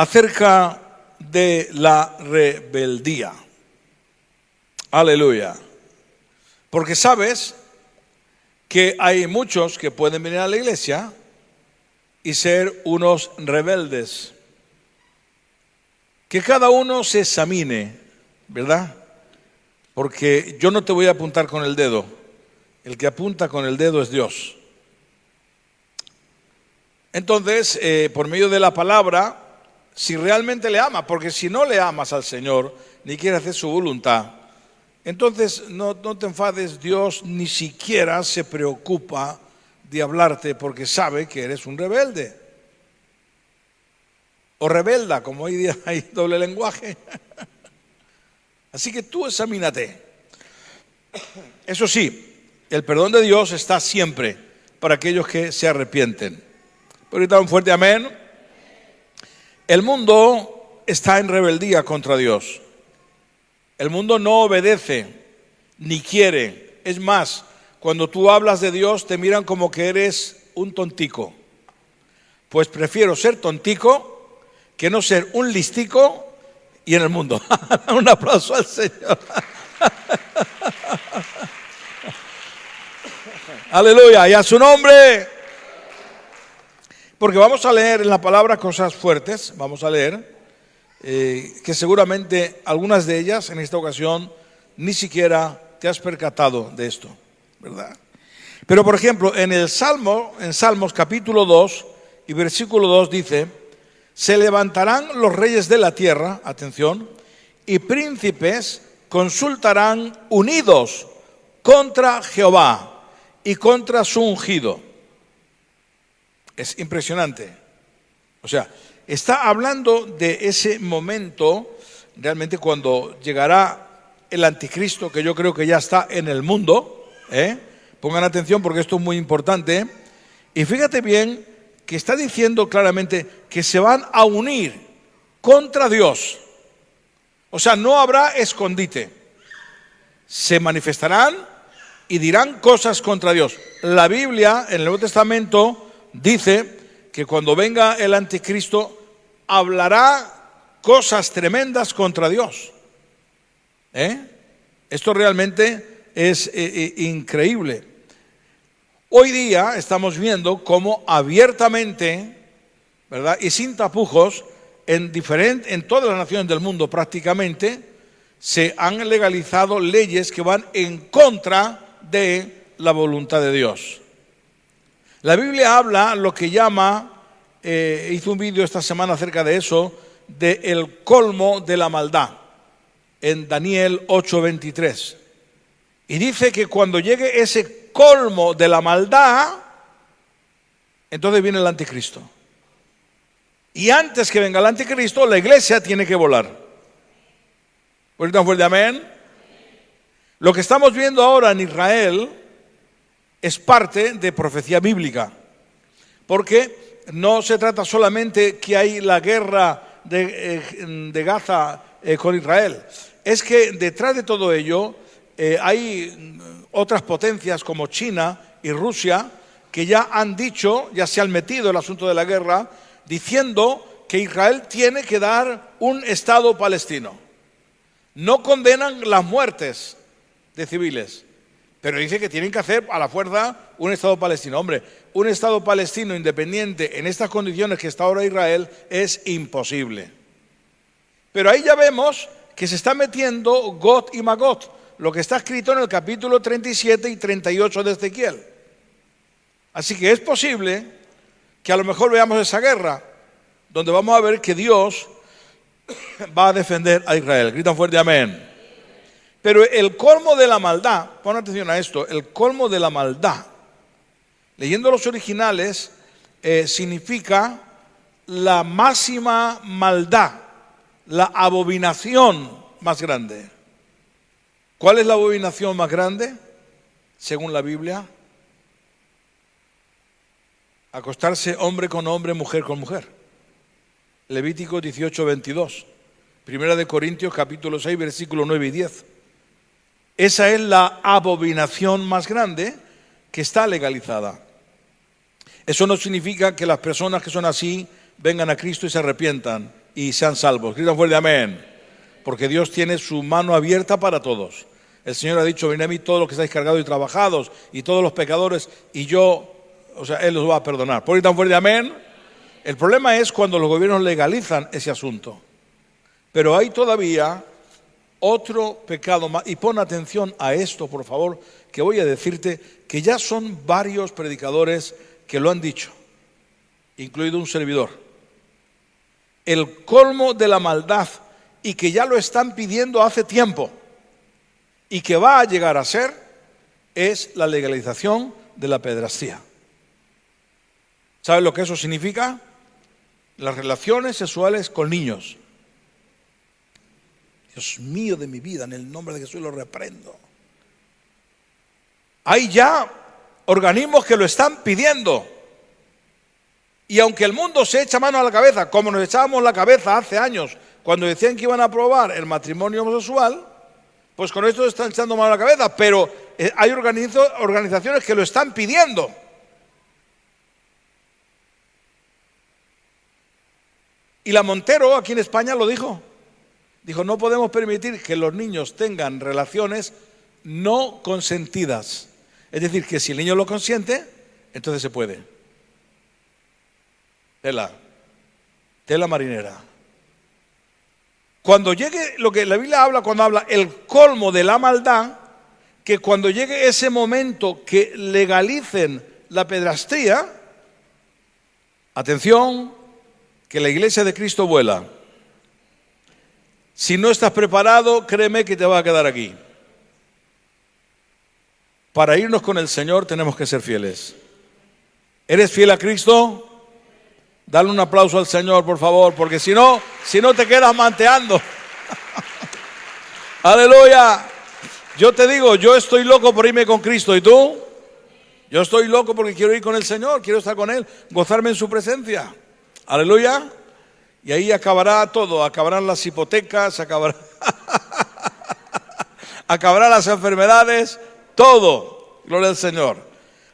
acerca de la rebeldía. Aleluya. Porque sabes que hay muchos que pueden venir a la iglesia y ser unos rebeldes. Que cada uno se examine, ¿verdad? Porque yo no te voy a apuntar con el dedo. El que apunta con el dedo es Dios. Entonces, por medio de la palabra, si realmente le amas, porque si no le amas al Señor, ni quieres hacer su voluntad, entonces no te enfades. Dios ni siquiera se preocupa de hablarte porque sabe que eres un rebelde. O rebelda, como hoy día hay doble lenguaje. Así que tú examínate. Eso sí, el perdón de Dios está siempre para aquellos que se arrepienten. Pero ahorita un fuerte amén. El mundo está en rebeldía contra Dios. El mundo no obedece, ni quiere. Es más, cuando tú hablas de Dios te miran como que eres un tontico. Pues prefiero ser tontico que no ser un listico y en el mundo. Un aplauso al Señor. Aleluya, y a su nombre. Porque vamos a leer en la palabra cosas fuertes, vamos a leer, que seguramente algunas de ellas en esta ocasión ni siquiera te has percatado de esto, ¿verdad? Pero por ejemplo, en Salmos capítulo 2 y versículo 2 dice: se levantarán los reyes de la tierra, atención, y príncipes consultarán unidos contra Jehová y contra su ungido. Es impresionante. O sea, está hablando de ese momento, realmente cuando llegará el anticristo, que yo creo que ya está en el mundo. Pongan atención porque esto es muy importante. Y fíjate bien que está diciendo claramente que se van a unir contra Dios. O sea, no habrá escondite. Se manifestarán y dirán cosas contra Dios. La Biblia, en el Nuevo Testamento, dice que cuando venga el anticristo hablará cosas tremendas contra Dios. Esto realmente es increíble. Hoy día estamos viendo cómo abiertamente, ¿verdad?, y sin tapujos, en todas las naciones del mundo prácticamente, se han legalizado leyes que van en contra de la voluntad de Dios. La Biblia habla lo que llama, hizo un vídeo esta semana acerca de eso, de el colmo de la maldad, en Daniel 8:23. Y dice que cuando llegue ese colmo de la maldad, entonces viene el anticristo. Y antes que venga el anticristo, la iglesia tiene que volar. ¿Por tan fuerte amén? Lo que estamos viendo ahora en Israel es parte de profecía bíblica, porque no se trata solamente que hay la guerra de Gaza con Israel, es que detrás de todo ello hay otras potencias como China y Rusia que ya han dicho, ya se han metido en el asunto de la guerra, diciendo que Israel tiene que dar un Estado palestino. No condenan las muertes de civiles, pero dice que tienen que hacer a la fuerza un Estado palestino. Hombre, un Estado palestino independiente en estas condiciones que está ahora Israel es imposible. Pero ahí ya vemos que se está metiendo Gog y Magog, lo que está escrito en el capítulo 37 y 38 de Ezequiel. Así que es posible que a lo mejor veamos esa guerra, donde vamos a ver que Dios va a defender a Israel. Gritan fuerte amén. Pero el colmo de la maldad, pon atención a esto, el colmo de la maldad, leyendo los originales, significa la máxima maldad, la abominación más grande. ¿Cuál es la abominación más grande, según la Biblia? Acostarse hombre con hombre, mujer con mujer. Levítico 18:22. Primera de Corintios capítulo 6, versículos 9 y 10. Esa es la abominación más grande que está legalizada. Eso no significa que las personas que son así vengan a Cristo y se arrepientan. y sean salvos. Gritan fuerte amén. Porque Dios tiene su mano abierta para todos. El Señor ha dicho, venid a mí todos los que estáis cargados y trabajados y todos los pecadores y yo, Él los va a perdonar. ¿Por qué tan fuerte amén? El problema es cuando los gobiernos legalizan ese asunto. Pero hay todavía otro pecado más. Y pon atención a esto, por favor, que voy a decirte que ya son varios predicadores que lo han dicho, incluido un servidor. El colmo de la maldad, y que ya lo están pidiendo hace tiempo, y que va a llegar a ser, es la legalización de la pederastía. ¿Sabes lo que eso significa? Las relaciones sexuales con niños. Dios mío de mi vida, en el nombre de Jesús lo reprendo. Hay ya organismos que lo están pidiendo. Y aunque el mundo se echa mano a la cabeza, como nos echábamos la cabeza hace años, cuando decían que iban a aprobar el matrimonio homosexual, pues con esto están echando mano a la cabeza, pero hay organizaciones que lo están pidiendo. Y la Montero aquí en España lo dijo. Dijo, no podemos permitir que los niños tengan relaciones no consentidas. Es decir, que si el niño lo consiente, entonces se puede. Tela marinera. Cuando llegue lo que la Biblia habla, cuando habla el colmo de la maldad, que cuando llegue ese momento que legalicen la pederastía, atención, que la iglesia de Cristo vuela. Si no estás preparado, créeme que te va a quedar aquí. Para irnos con el Señor tenemos que ser fieles. ¿Eres fiel a Cristo? Dale un aplauso al Señor, por favor, porque si no te quedas manteando. Aleluya. Yo te digo, yo estoy loco por irme con Cristo. ¿Y tú? Yo estoy loco porque quiero ir con el Señor, quiero estar con Él, gozarme en su presencia. Aleluya. Y ahí acabará todo, acabarán las hipotecas, acabarán las enfermedades, todo. Gloria al Señor.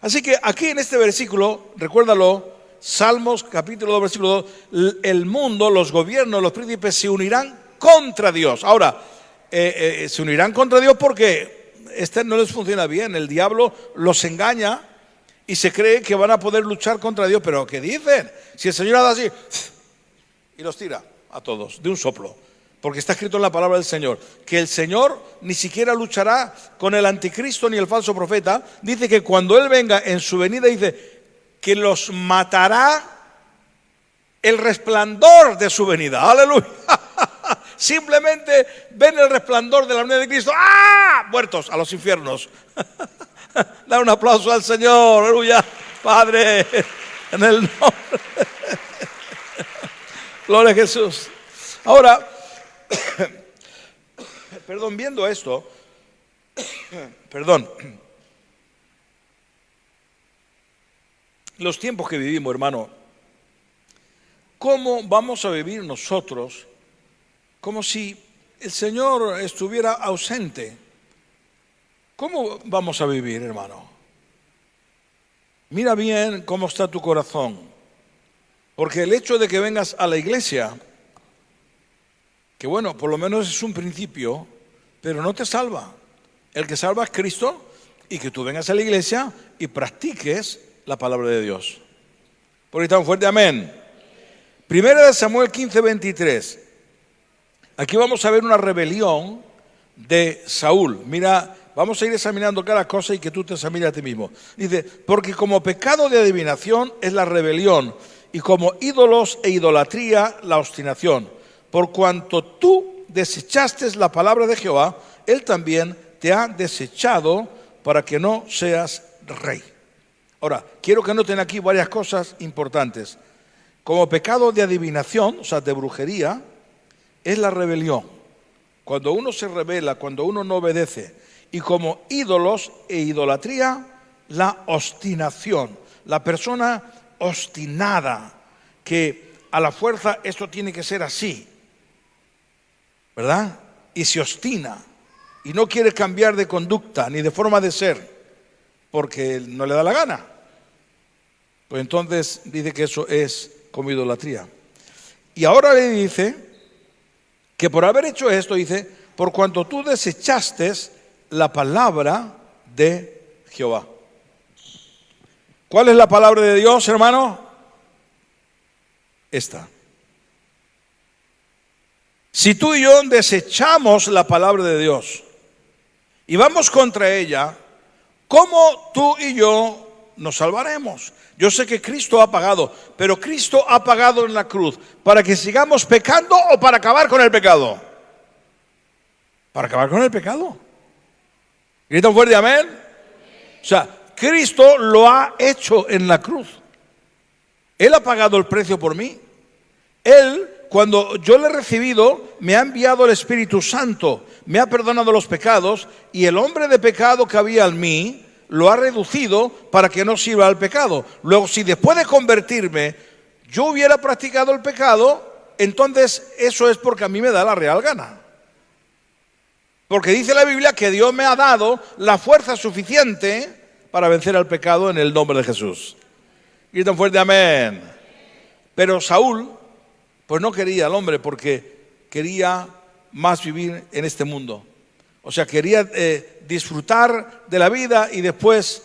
Así que aquí en este versículo, recuérdalo, Salmos capítulo 2, versículo 2, el mundo, los gobiernos, los príncipes se unirán contra Dios. Ahora, se unirán contra Dios porque no les funciona bien. El diablo los engaña y se cree que van a poder luchar contra Dios. Pero ¿qué dicen? Si el Señor hace así y los tira a todos de un soplo. Porque está escrito en la palabra del Señor que el Señor ni siquiera luchará con el anticristo ni el falso profeta. Dice que cuando Él venga en su venida, dice que los matará el resplandor de su venida. Aleluya. Simplemente ven el resplandor de la venida de Cristo. ¡Ah! Muertos a los infiernos. Da un aplauso al Señor. Aleluya. Padre, en el nombre. Gloria a Jesús. Ahora, perdón, viendo esto, los tiempos que vivimos, hermano, ¿cómo vamos a vivir nosotros como si el Señor estuviera ausente? ¿Cómo vamos a vivir, hermano? Mira bien cómo está tu corazón, porque el hecho de que vengas a la iglesia, que bueno, por lo menos es un principio, pero no te salva. El que salva es Cristo, y que tú vengas a la iglesia y practiques la palabra de Dios. Por ahí tan fuerte, amén. Primera de Samuel 15, 23. Aquí vamos a ver una rebelión de Saúl. Mira, vamos a ir examinando cada cosa y que tú te examines a ti mismo. Dice, porque como pecado de adivinación es la rebelión, y como ídolos e idolatría la obstinación. Por cuanto tú desechaste la palabra de Jehová, Él también te ha desechado para que no seas rey. Ahora, quiero que noten aquí varias cosas importantes. Como pecado de adivinación, o sea, de brujería, es la rebelión. Cuando uno se rebela, cuando uno no obedece. Y como ídolos e idolatría, la obstinación. La persona obstinada, que a la fuerza esto tiene que ser así, ¿verdad? Y se obstina y no quiere cambiar de conducta ni de forma de ser porque no le da la gana. Pues entonces dice que eso es como idolatría. Y ahora le dice que por haber hecho esto, dice, por cuanto tú desechaste la palabra de Jehová. ¿Cuál es la palabra de Dios, hermano? Esta. Si tú y yo desechamos la palabra de Dios y vamos contra ella, ¿cómo tú y yo nos salvaremos? Yo sé que Cristo ha pagado, pero Cristo ha pagado en la cruz para que sigamos pecando o para acabar con el pecado. Para acabar con el pecado. ¿Gritan fuerte amén? O sea, Cristo lo ha hecho en la cruz. Él ha pagado el precio por mí. Él, cuando yo le he recibido, me ha enviado el Espíritu Santo, me ha perdonado los pecados, y el hombre de pecado que había en mí lo ha reducido para que no sirva al pecado. Luego, si después de convertirme yo hubiera practicado el pecado, entonces eso es porque a mí me da la real gana. Porque dice la Biblia que Dios me ha dado la fuerza suficiente para vencer al pecado en el nombre de Jesús. Gritan fuerte amén. Pero Saúl, pues no quería al hombre porque quería más vivir en este mundo. O sea, quería disfrutar de la vida y después,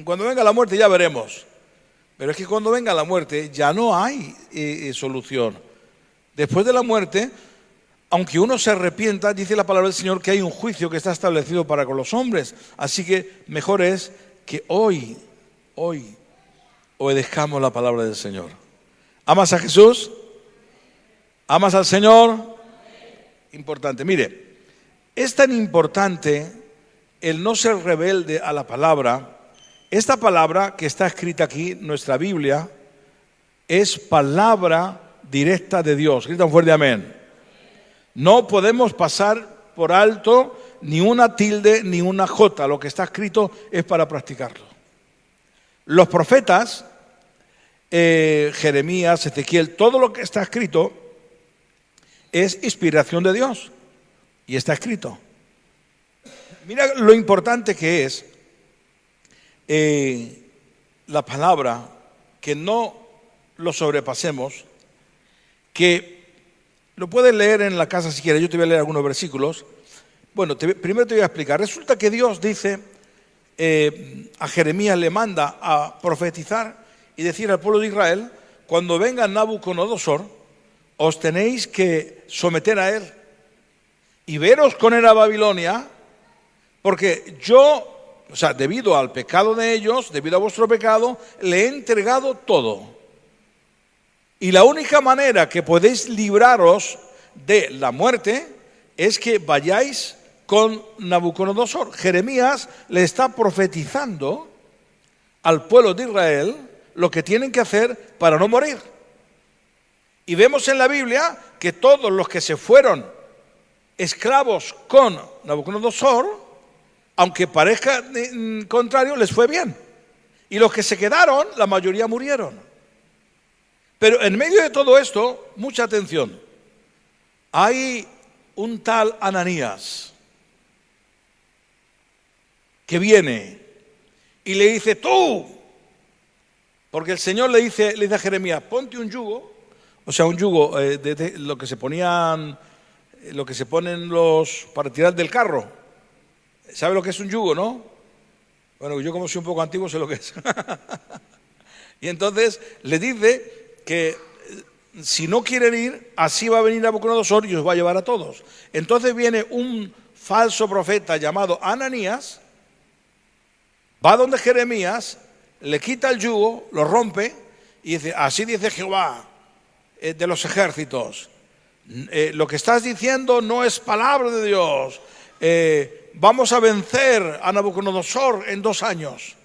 cuando venga la muerte ya veremos. Pero es que cuando venga la muerte ya no hay solución. Después de la muerte, aunque uno se arrepienta, dice la palabra del Señor que hay un juicio que está establecido para con los hombres. Así que mejor es que hoy obedezcamos la palabra del Señor. ¿Amas a Jesús? ¿Amas al Señor? Importante. Mire, es tan importante el no ser rebelde a la palabra. Esta palabra que está escrita aquí, nuestra Biblia, es palabra directa de Dios. Gritan fuerte amén. No podemos pasar por alto ni una tilde ni una jota. Lo que está escrito es para practicarlo. Los profetas, Jeremías, Ezequiel, todo lo que está escrito es inspiración de Dios y está escrito. Mira lo importante que es la palabra, que no lo sobrepasemos, que lo puedes leer en la casa si quieres. Yo te voy a leer algunos versículos. Bueno, primero te voy a explicar. Resulta que Dios dice, a Jeremías le manda a profetizar y decir al pueblo de Israel: cuando venga Nabucodonosor, os tenéis que someter a él y veros con él a Babilonia, porque yo, o sea, debido al pecado de ellos, debido a vuestro pecado, le he entregado todo. Y la única manera que podéis libraros de la muerte es que vayáis con Nabucodonosor. Jeremías le está profetizando al pueblo de Israel lo que tienen que hacer para no morir. Y vemos en la Biblia que todos los que se fueron esclavos con Nabucodonosor, aunque parezca contrario, les fue bien. Y los que se quedaron, la mayoría murieron. Pero en medio de todo esto, mucha atención, hay un tal Ananías que viene y le dice: tú, porque el Señor le dice a Jeremías: ponte un yugo, o sea, un yugo de lo que se ponían, lo que se ponen los para tirar del carro. ¿Sabe lo que es un yugo, no? Bueno, yo como soy un poco antiguo sé lo que es. Y entonces le dice que si no quieren ir, así va a venir Nabucodonosor y os va a llevar a todos. Entonces viene un falso profeta llamado Ananías, va donde Jeremías, le quita el yugo, lo rompe y dice: así dice Jehová de los ejércitos, lo que estás diciendo no es palabra de Dios, vamos a vencer a Nabucodonosor en 2 años.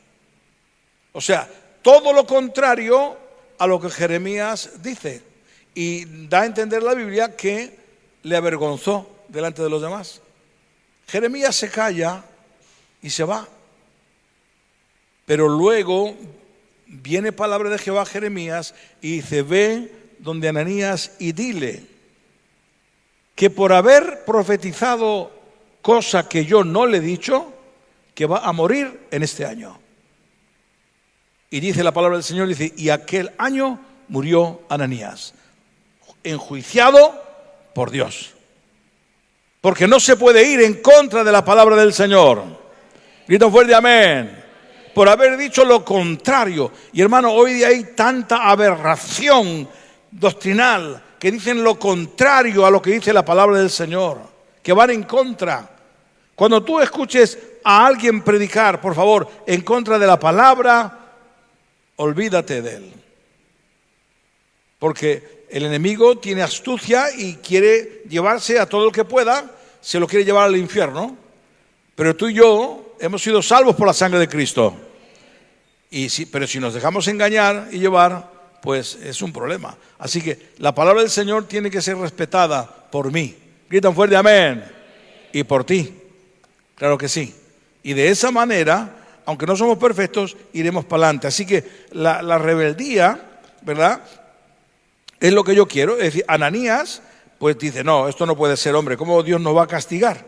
O sea, todo lo contrario a lo que Jeremías dice, y da a entender la Biblia que le avergonzó delante de los demás. Jeremías se calla y se va, pero luego viene palabra de Jehová a Jeremías y dice: ve donde Ananías y dile que por haber profetizado cosa que yo no le he dicho, que va a morir en este año. Y dice la palabra del Señor, dice: y aquel año murió Ananías. enjuiciado por Dios. Porque no se puede ir en contra de la palabra del Señor. Grita fuerte amén. Por haber dicho lo contrario. Y hermano, hoy día hay tanta aberración doctrinal que dicen lo contrario a lo que dice la palabra del Señor, que van en contra. Cuando tú escuches a alguien predicar, por favor, en contra de la palabra, olvídate de él. Porque el enemigo tiene astucia y quiere llevarse a todo el que pueda, se lo quiere llevar al infierno. Pero tú y yo hemos sido salvos por la sangre de Cristo. Pero si nos dejamos engañar y llevar, pues es un problema. Así que la palabra del Señor tiene que ser respetada por mí. Gritan fuerte amén. Y por ti. Claro que sí. Y de esa manera, aunque no somos perfectos, iremos para adelante. Así que la rebeldía, ¿verdad?, es lo que yo quiero. Es decir, Ananías, pues dice, no, esto no puede ser, hombre, ¿cómo Dios nos va a castigar?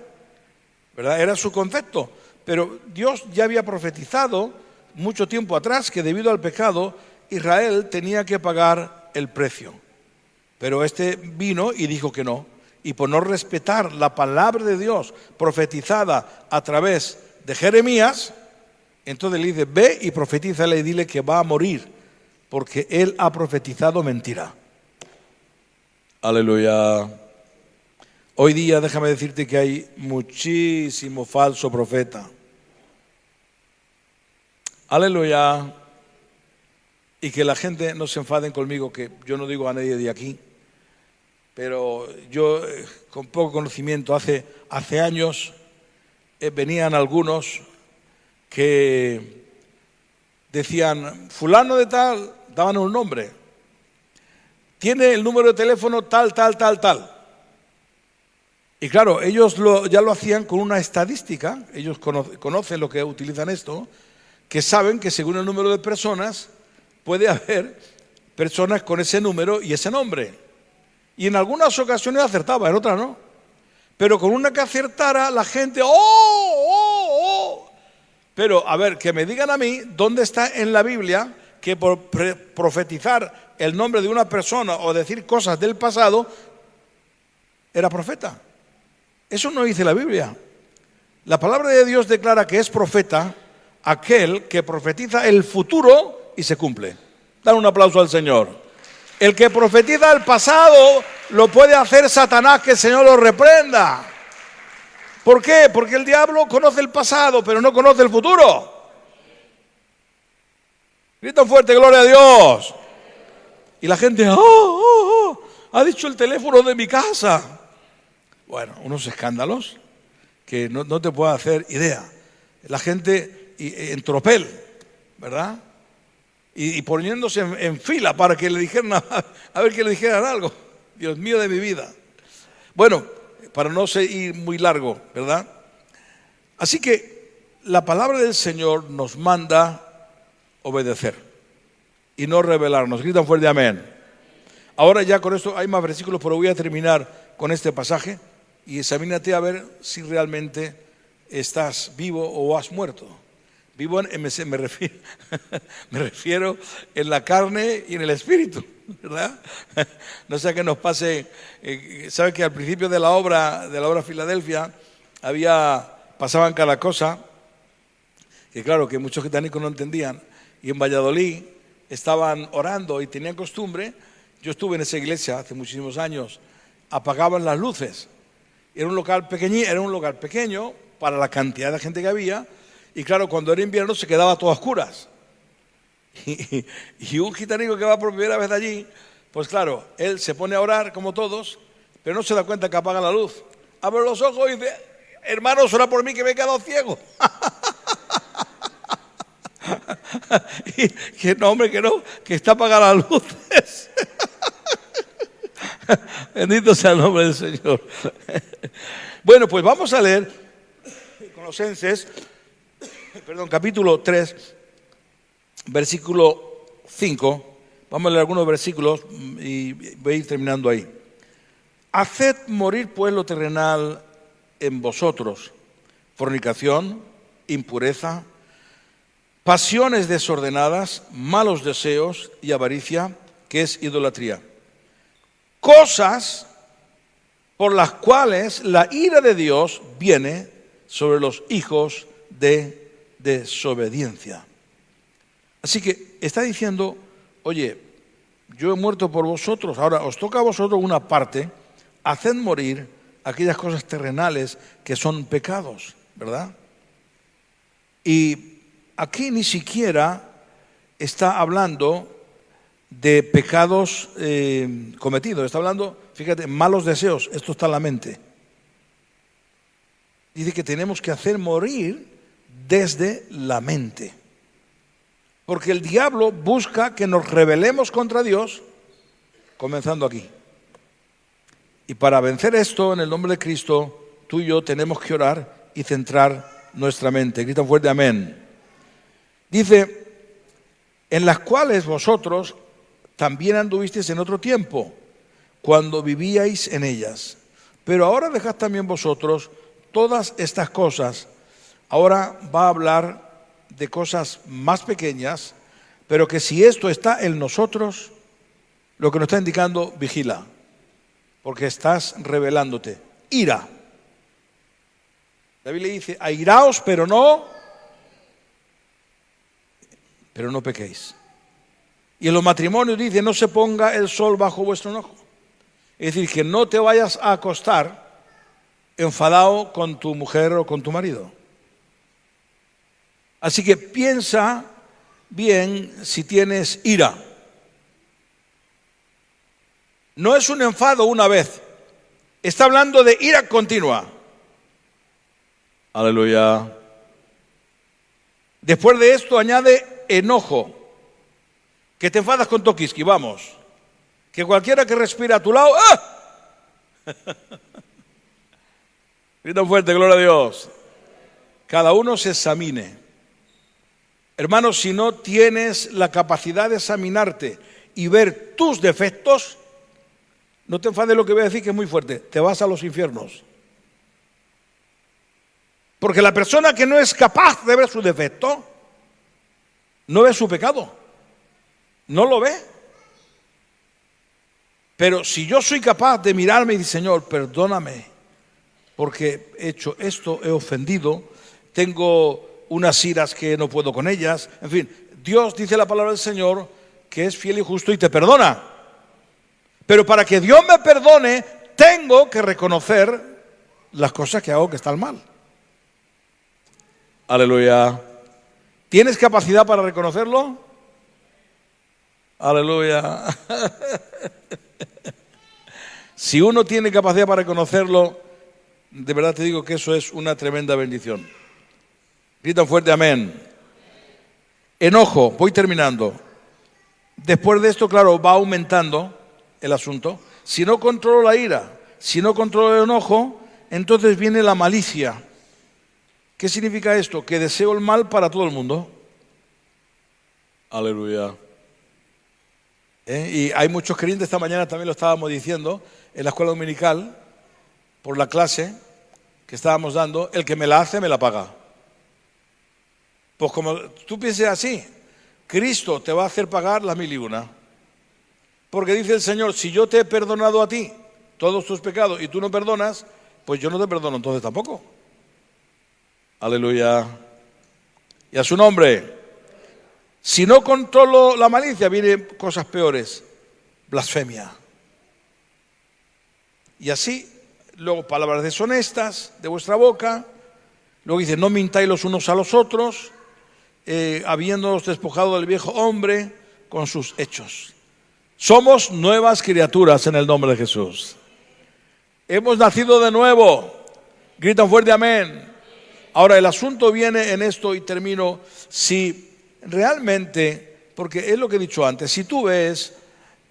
¿Verdad? Era su concepto. Pero Dios ya había profetizado mucho tiempo atrás que debido al pecado, Israel tenía que pagar el precio. Pero este vino y dijo que no. Y por no respetar la palabra de Dios profetizada a través de Jeremías, entonces le dice, ve y profetízale y dile que va a morir, porque él ha profetizado mentira. Aleluya. Hoy día déjame decirte que hay muchísimo falso profeta. Aleluya. Y que la gente no se enfaden conmigo, que yo no digo a nadie de aquí, pero yo con poco conocimiento, hace años venían algunos que decían, fulano de tal, daban un nombre, tiene el número de teléfono tal. Y claro, ellos ya lo hacían con una estadística, ellos conocen lo que utilizan esto, que saben que según el número de personas, puede haber personas con ese número y ese nombre. Y en algunas ocasiones acertaba, en otras no. Pero con una que acertara, la gente, ¡oh! Pero, a ver, que me digan a mí, ¿dónde está en la Biblia que por profetizar el nombre de una persona o decir cosas del pasado, era profeta? Eso no dice la Biblia. La palabra de Dios declara que es profeta aquel que profetiza el futuro y se cumple. Dan un aplauso al Señor. El que profetiza el pasado lo puede hacer Satanás, que el Señor lo reprenda. ¿Por qué? Porque el diablo conoce el pasado, pero no conoce el futuro. Gritan fuerte, gloria a Dios. Y la gente, ha dicho el teléfono de mi casa. Bueno, unos escándalos que no te puedo hacer idea. La gente en tropel, ¿verdad? Y poniéndose en fila para que le dijeran, a ver que le dijeran algo. Dios mío de mi vida. Bueno, para no ir muy largo, ¿verdad? Así que la palabra del Señor nos manda obedecer y no rebelarnos. Gritan fuerte amén. Ahora ya con esto hay más versículos, pero voy a terminar con este pasaje y examínate a ver si realmente estás vivo o has muerto. Vivo me refiero en la carne y en el espíritu, ¿verdad? No sea que nos pase, sabe que al principio de la obra Filadelfia pasaban cada cosa, que claro, que muchos gitanicos no entendían, y en Valladolid estaban orando y tenían costumbre, yo estuve en esa iglesia hace muchísimos años, apagaban las luces, era un local pequeño para la cantidad de gente que había. Y claro, cuando era invierno se quedaba todo a oscuras. Y un gitanico que va por primera vez allí, pues claro, él se pone a orar como todos, pero no se da cuenta que apaga la luz. Abre los ojos y dice, hermanos, ora por mí que me he quedado ciego. Y que no, hombre, que no, que está apagada las luces. Bendito sea el nombre del Señor. Bueno, pues vamos a leer Colosenses, capítulo 3, versículo 5. Vamos a leer algunos versículos y voy a ir terminando ahí. Haced morir pues lo terrenal en vosotros: fornicación, impureza, pasiones desordenadas, malos deseos y avaricia, que es idolatría. cosas por las cuales la ira de Dios viene sobre los hijos de desobediencia. Así que está diciendo, oye, yo he muerto por vosotros, ahora os toca a vosotros una parte, haced morir aquellas cosas terrenales que son pecados, ¿verdad? Y aquí ni siquiera está hablando de pecados cometidos, está hablando, fíjate, malos deseos, esto está en la mente. Dice que tenemos que hacer morir desde la mente. Porque el diablo busca que nos rebelemos contra Dios, comenzando aquí. Y para vencer esto, en el nombre de Cristo, tú y yo tenemos que orar y centrar nuestra mente. Grita fuerte, amén. Dice, en las cuales vosotros también anduvisteis en otro tiempo, cuando vivíais en ellas. Pero ahora dejad también vosotros todas estas cosas. Ahora va a hablar de cosas más pequeñas, pero que si esto está en nosotros, lo que nos está indicando, vigila, porque estás rebelándote. Ira. La Biblia dice, airaos, pero no pequéis. Y en los matrimonios dice, no se ponga el sol bajo vuestro enojo. Es decir, que no te vayas a acostar enfadado con tu mujer o con tu marido. Así que piensa bien si tienes ira. No es un enfado una vez. Está hablando de ira continua. Aleluya. Después de esto añade enojo. Que te enfadas con Tokiski, vamos. Que cualquiera que respira a tu lado, ¡ah! Grita fuerte, gloria a Dios. Cada uno se examine. Hermanos, si no tienes la capacidad de examinarte y ver tus defectos, no te enfades lo que voy a decir, que es muy fuerte. Te vas a los infiernos. Porque la persona que no es capaz de ver su defecto, no ve su pecado. No lo ve. Pero si yo soy capaz de mirarme y decir, Señor, perdóname, porque he hecho esto, he ofendido, tengo unas iras que no puedo con ellas, en fin, Dios dice la palabra del Señor que es fiel y justo y te perdona. Pero para que Dios me perdone, tengo que reconocer las cosas que hago que están mal. Aleluya. ¿Tienes capacidad para reconocerlo? Aleluya. Si uno tiene capacidad para reconocerlo, de verdad te digo que eso es una tremenda bendición. Grita fuerte, amén. Enojo, voy terminando. Después de esto, claro, va aumentando el asunto. Si no controlo la ira, si no controlo el enojo, entonces viene la malicia. ¿Qué significa esto? Que deseo el mal para todo el mundo. Aleluya. Y hay muchos creyentes, esta mañana también lo estábamos diciendo, en la escuela dominical, por la clase que estábamos dando, el que me la hace, me la paga. Pues como tú pienses así, Cristo te va a hacer pagar las 1001. Porque dice el Señor, si yo te he perdonado a ti todos tus pecados y tú no perdonas, pues yo no te perdono entonces tampoco. Aleluya. Y a su nombre. Si no controlo la malicia, vienen cosas peores. Blasfemia. Y así, luego palabras deshonestas de vuestra boca. Luego dice, no mintáis los unos a los otros, habiéndonos despojado del viejo hombre con sus hechos. Somos nuevas criaturas en el nombre de Jesús. Hemos nacido de nuevo. Gritan fuerte amén. Ahora el asunto viene en esto y termino. Si realmente, porque es lo que he dicho antes, si tú ves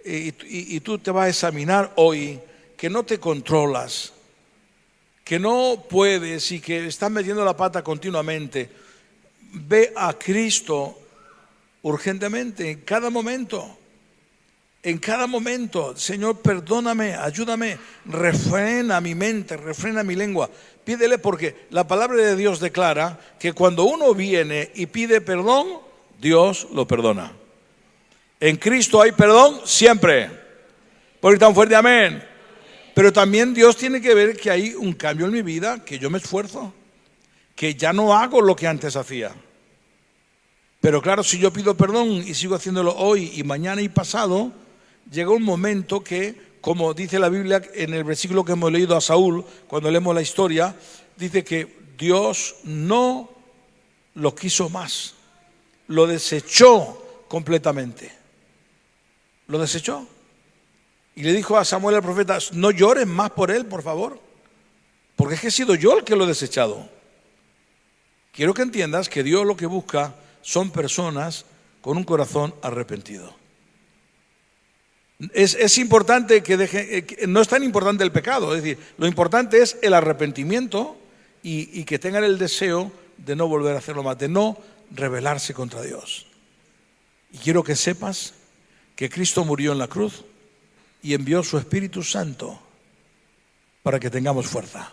y tú te vas a examinar hoy que no te controlas, que no puedes y que estás metiendo la pata continuamente, ve a Cristo urgentemente en cada momento. En cada momento, Señor, perdóname, ayúdame, refrena mi mente, refrena mi lengua. Pídele, porque la palabra de Dios declara que cuando uno viene y pide perdón, Dios lo perdona. En Cristo hay perdón siempre. Por ¿Puedo gritar un fuerte amén? Pero también Dios tiene que ver que hay un cambio en mi vida, que yo me esfuerzo, que ya no hago lo que antes hacía. Pero claro, si yo pido perdón y sigo haciéndolo hoy y mañana y pasado, llega un momento que, como dice la Biblia en el versículo que hemos leído a Saúl, cuando leemos la historia, dice que Dios no lo quiso más, lo desechó completamente. Lo desechó. Y le dijo a Samuel el profeta, no llores más por él, por favor, porque es que he sido yo el que lo he desechado. Quiero que entiendas que Dios lo que busca son personas con un corazón arrepentido. Es importante no es tan importante el pecado, es decir, lo importante es el arrepentimiento y que tengan el deseo de no volver a hacerlo más, de no rebelarse contra Dios. Y quiero que sepas que Cristo murió en la cruz y envió su Espíritu Santo para que tengamos fuerza.